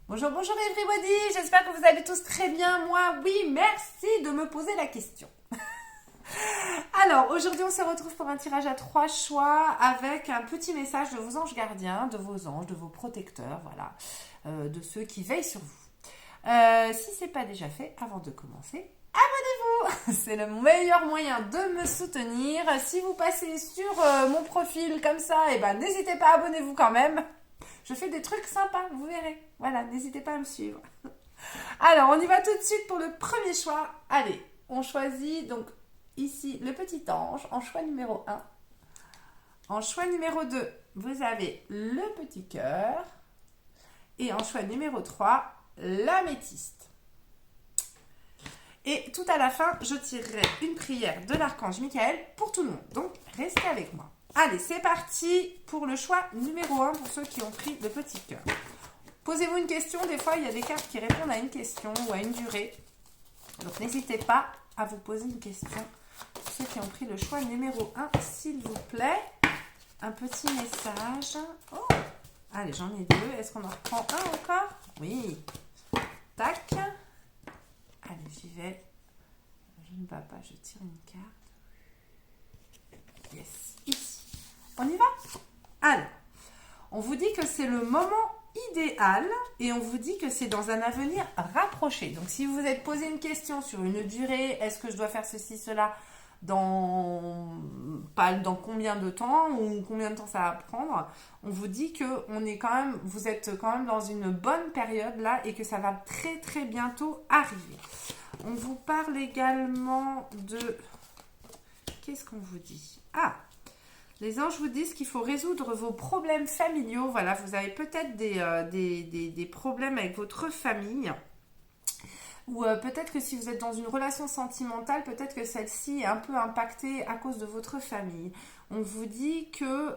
Bonjour, bonjour everybody, j'espère que vous allez tous très bien. Moi, oui, merci de me poser la question. Alors, aujourd'hui, on se retrouve pour un tirage à 3 choix avec un petit message de vos anges gardiens, de vos anges, de vos protecteurs, voilà, de ceux qui veillent sur vous. Si c'est pas déjà fait, avant de commencer, abonnez-vous. C'est le meilleur moyen de me soutenir. Si vous passez sur mon profil comme ça, eh ben, n'hésitez pas, abonnez-vous quand même. Je fais des trucs sympas, vous verrez. Voilà, n'hésitez pas à me suivre. Alors, on y va tout de suite pour le premier choix. Allez, on choisit donc ici le petit ange en choix numéro 1. En choix numéro 2, vous avez le petit cœur. Et en choix numéro 3, l'améthyste. Et tout à la fin, je tirerai une prière de l'archange Michael pour tout le monde. Donc, restez avec moi. Allez, c'est parti pour le choix numéro 1 pour ceux qui ont pris le petit cœur. Posez-vous une question. Des fois, il y a des cartes qui répondent à une question ou à une durée. Donc, n'hésitez pas à vous poser une question. Pour ceux qui ont pris le choix numéro 1, s'il vous plaît, un petit message. Oh, allez, j'en ai 2. Est-ce qu'on en reprend un encore? Oui. Tac. Allez, j'y vais. Je ne vais pas, je tire une carte. Yes, ici. On y va? Alors, on vous dit que c'est le moment idéal et on vous dit que c'est dans un avenir rapproché. Donc, si vous vous êtes posé une question sur une durée, est-ce que je dois faire ceci, cela pas dans combien de temps ou combien de temps ça va prendre, on vous dit que vous êtes quand même dans une bonne période là et que ça va très très bientôt arriver. On vous parle également de... Qu'est-ce qu'on vous dit? Ah, les anges vous disent qu'il faut résoudre vos problèmes familiaux. Voilà, vous avez peut-être des problèmes avec votre famille. Ou peut-être que si vous êtes dans une relation sentimentale, peut-être que celle-ci est un peu impactée à cause de votre famille. On vous dit que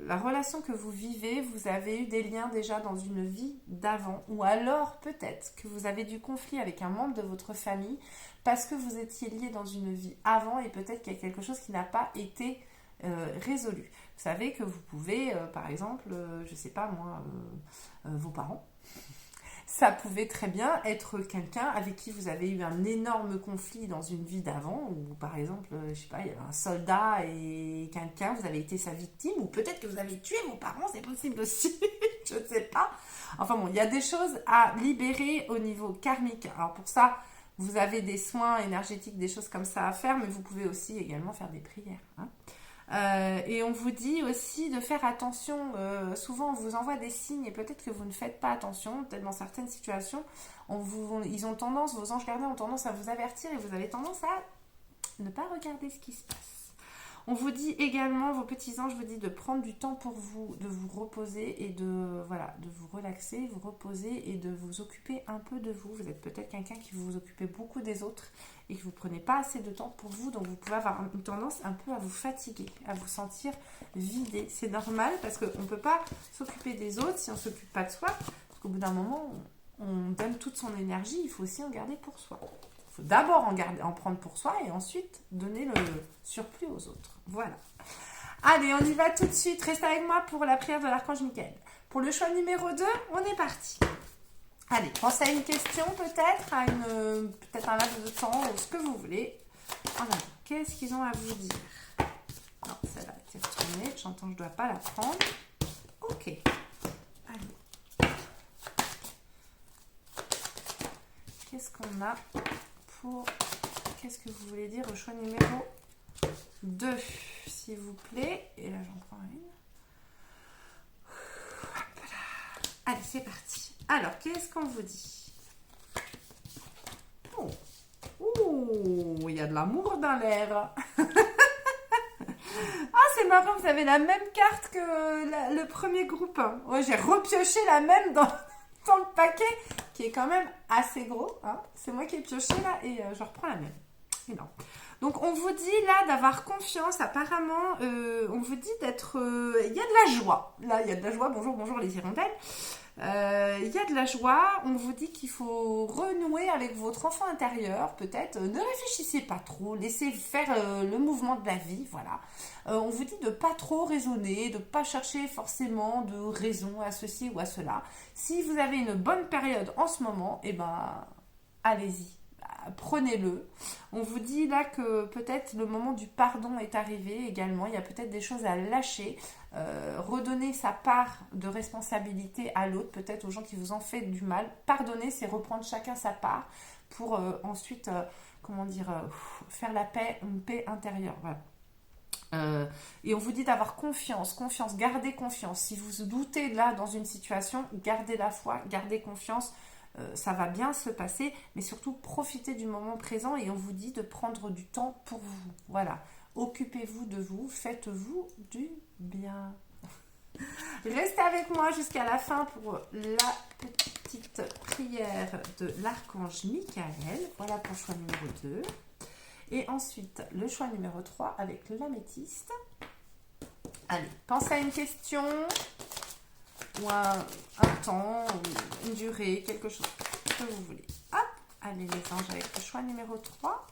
la relation que vous vivez, vous avez eu des liens déjà dans une vie d'avant. Ou alors peut-être que vous avez du conflit avec un membre de votre famille parce que vous étiez lié dans une vie avant et peut-être qu'il y a quelque chose qui n'a pas été résolu. Vous savez que vous pouvez, par exemple, je ne sais pas moi, vos parents, ça pouvait très bien être quelqu'un avec qui vous avez eu un énorme conflit dans une vie d'avant, ou par exemple, je sais pas, il y avait un soldat et quelqu'un, vous avez été sa victime, ou peut-être que vous avez tué vos parents, c'est possible aussi, je ne sais pas. Enfin bon, il y a des choses à libérer au niveau karmique. Alors pour ça, vous avez des soins énergétiques, des choses comme ça à faire, mais vous pouvez aussi également faire des prières, hein. Et on vous dit aussi de faire attention, souvent on vous envoie des signes et peut-être que vous ne faites pas attention, peut-être dans certaines situations, ils ont tendance, vos anges gardiens ont tendance à vous avertir et vous avez tendance à ne pas regarder ce qui se passe. On vous dit également, vos petits anges vous disent de prendre du temps pour vous, de vous reposer et de vous relaxer, vous reposer et de vous occuper un peu de vous. Vous êtes peut-être quelqu'un qui vous occupez beaucoup des autres et que vous ne prenez pas assez de temps pour vous, donc vous pouvez avoir une tendance un peu à vous fatiguer, à vous sentir vidé. C'est normal parce qu'on ne peut pas s'occuper des autres si on ne s'occupe pas de soi, parce qu'au bout d'un moment, on donne toute son énergie, il faut aussi en garder pour soi. Il faut d'abord en prendre pour soi et ensuite donner le surplus aux autres. Voilà. Allez, on y va tout de suite. Restez avec moi pour la prière de l'archange Michael. Pour le choix numéro 2, on est parti. Allez, pensez à une question peut-être, peut-être un laps de temps, ou ce que vous voulez. Alors, qu'est-ce qu'ils ont à vous dire? Non, celle-là a été retournée. J'entends que je ne dois pas la prendre. Ok. Allez. Qu'est-ce qu'on a pour... Qu'est-ce que vous voulez dire au choix numéro 2, s'il vous plaît? Et là, j'en prends une. Allez, c'est parti. Alors, qu'est-ce qu'on vous dit? Oh, ouh, il y a de l'amour dans l'air. Ah, c'est marrant, vous avez la même carte que le premier groupe. Ouais, j'ai repioché la même dans le paquet, qui est quand même assez gros, hein. C'est moi qui ai pioché là et je reprends la même. Énorme. Donc on vous dit là d'avoir confiance, apparemment on vous dit d'être... Il y a de la joie, là il y a de la joie, bonjour les hirondelles. Il y a de la joie. On vous dit qu'il faut renouer avec votre enfant intérieur, peut-être. Ne réfléchissez pas trop, laissez faire le mouvement de la vie, voilà. On vous dit de pas trop raisonner, de pas chercher forcément de raison à ceci ou à cela. Si vous avez une bonne période en ce moment, eh ben, allez-y. Prenez-le. On vous dit là que peut-être le moment du pardon est arrivé également. Il y a peut-être des choses à lâcher. Redonner sa part de responsabilité à l'autre, peut-être aux gens qui vous ont fait du mal. Pardonner, c'est reprendre chacun sa part pour ensuite, faire la paix, une paix intérieure. Voilà. Et on vous dit d'avoir confiance, gardez confiance. Si vous doutez là dans une situation, gardez la foi, gardez confiance. Ça va bien se passer, mais surtout profitez du moment présent et on vous dit de prendre du temps pour vous. Voilà, occupez-vous de vous, faites-vous du bien. Restez avec moi jusqu'à la fin pour la petite prière de l'archange Michael. Voilà pour le choix numéro 2. Et ensuite, le choix numéro 3 avec l'améthyste. Allez, pensez à une question ou un temps, une durée, quelque chose que vous voulez. Hop, allez les anges avec le choix numéro 3.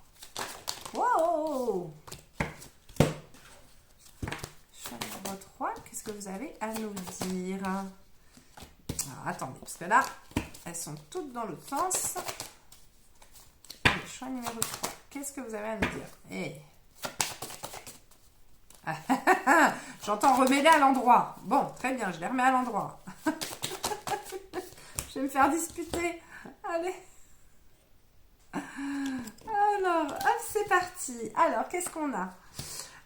Wow! Choix numéro 3, qu'est-ce que vous avez à nous dire? Alors, attendez, parce que là, elles sont toutes dans l'autre sens. Allez, choix numéro 3, qu'est-ce que vous avez à nous dire? Hey. J'entends remettre à l'endroit. Bon, très bien, je les remets à l'endroit. Je vais me faire disputer. Allez. Alors, hop, c'est parti. Alors, qu'est-ce qu'on a?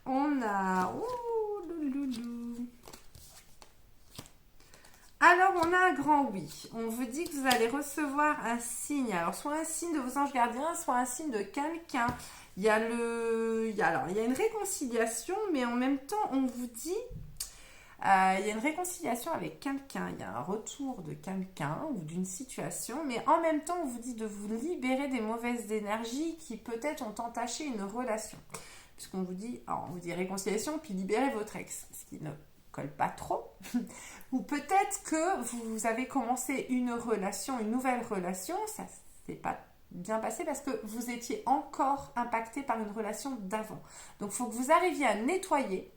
On a... Ouh, louloulou. Alors, on a un grand oui. On vous dit que vous allez recevoir un signe. Alors, soit un signe de vos anges gardiens, soit un signe de quelqu'un. Il y a une réconciliation, mais en même temps, on vous dit, il y a une réconciliation avec quelqu'un, il y a un retour de quelqu'un ou d'une situation, mais en même temps, on vous dit de vous libérer des mauvaises énergies qui peut-être ont entaché une relation. Puisqu'on vous dit, on vous dit réconciliation, puis libérez votre ex, ce qui ne colle pas trop. Ou peut-être que vous avez commencé une relation, une nouvelle relation, ça c'est pas bien passé parce que vous étiez encore impacté par une relation d'avant. Donc, il faut que vous arriviez à nettoyer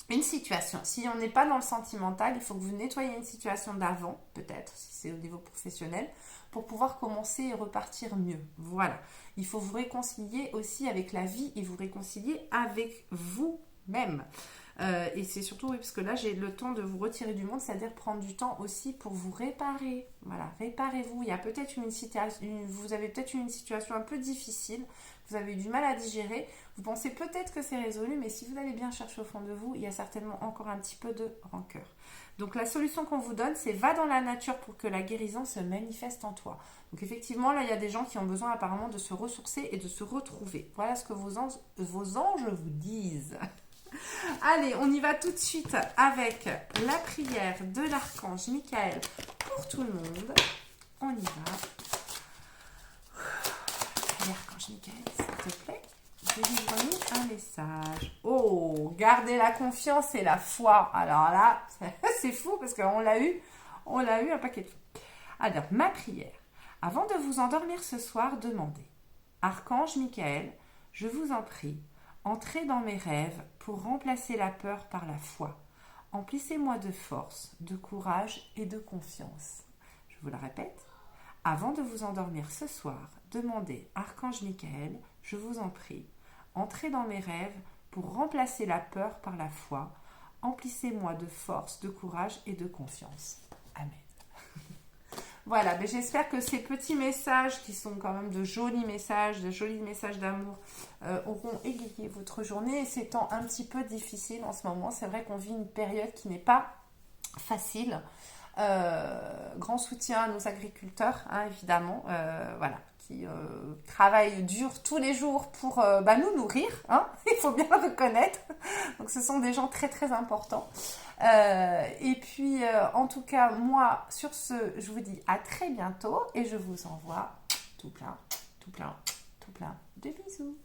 une situation. Si on n'est pas dans le sentimental, il faut que vous nettoyiez une situation d'avant, peut-être, si c'est au niveau professionnel, pour pouvoir commencer et repartir mieux. Voilà. Il faut vous réconcilier aussi avec la vie et vous réconcilier avec vous-même. Et c'est surtout, oui, parce que là, j'ai le temps de vous retirer du monde, c'est-à-dire prendre du temps aussi pour vous réparer. Voilà, réparez-vous. Il y a peut-être vous avez peut-être eu une situation un peu difficile, vous avez eu du mal à digérer, vous pensez peut-être que c'est résolu, mais si vous allez bien chercher au fond de vous, il y a certainement encore un petit peu de rancœur. Donc la solution qu'on vous donne, c'est va dans la nature pour que la guérison se manifeste en toi. Donc effectivement, là, il y a des gens qui ont besoin apparemment de se ressourcer et de se retrouver. Voilà ce que vos anges vous disent. Allez, on y va tout de suite avec la prière de l'archange Michael pour tout le monde. On y va. L'archange Michael, s'il te plaît, délivre-nous un message. Oh, gardez la confiance et la foi. Alors là, c'est fou parce qu'on l'a eu un paquet de fois. Alors, ma prière. Avant de vous endormir ce soir, demandez. Archange Michael, je vous en prie, entrez dans mes rêves pour remplacer la peur par la foi. Emplissez-moi de force, de courage et de confiance. Je vous le répète. Avant de vous endormir ce soir, demandez, Archange Michael, je vous en prie, entrez dans mes rêves pour remplacer la peur par la foi. Emplissez-moi de force, de courage et de confiance. Amen. Voilà, ben j'espère que ces petits messages, qui sont quand même de jolis messages d'amour, auront égayé votre journée. Et ces temps un petit peu difficiles en ce moment, c'est vrai qu'on vit une période qui n'est pas facile. Grand soutien à nos agriculteurs, hein, évidemment, voilà, qui travaillent dur tous les jours pour nous nourrir, hein, il faut bien le reconnaître. Donc ce sont des gens très très importants. Et puis en tout cas, moi sur ce, je vous dis à très bientôt et je vous envoie tout plein de bisous.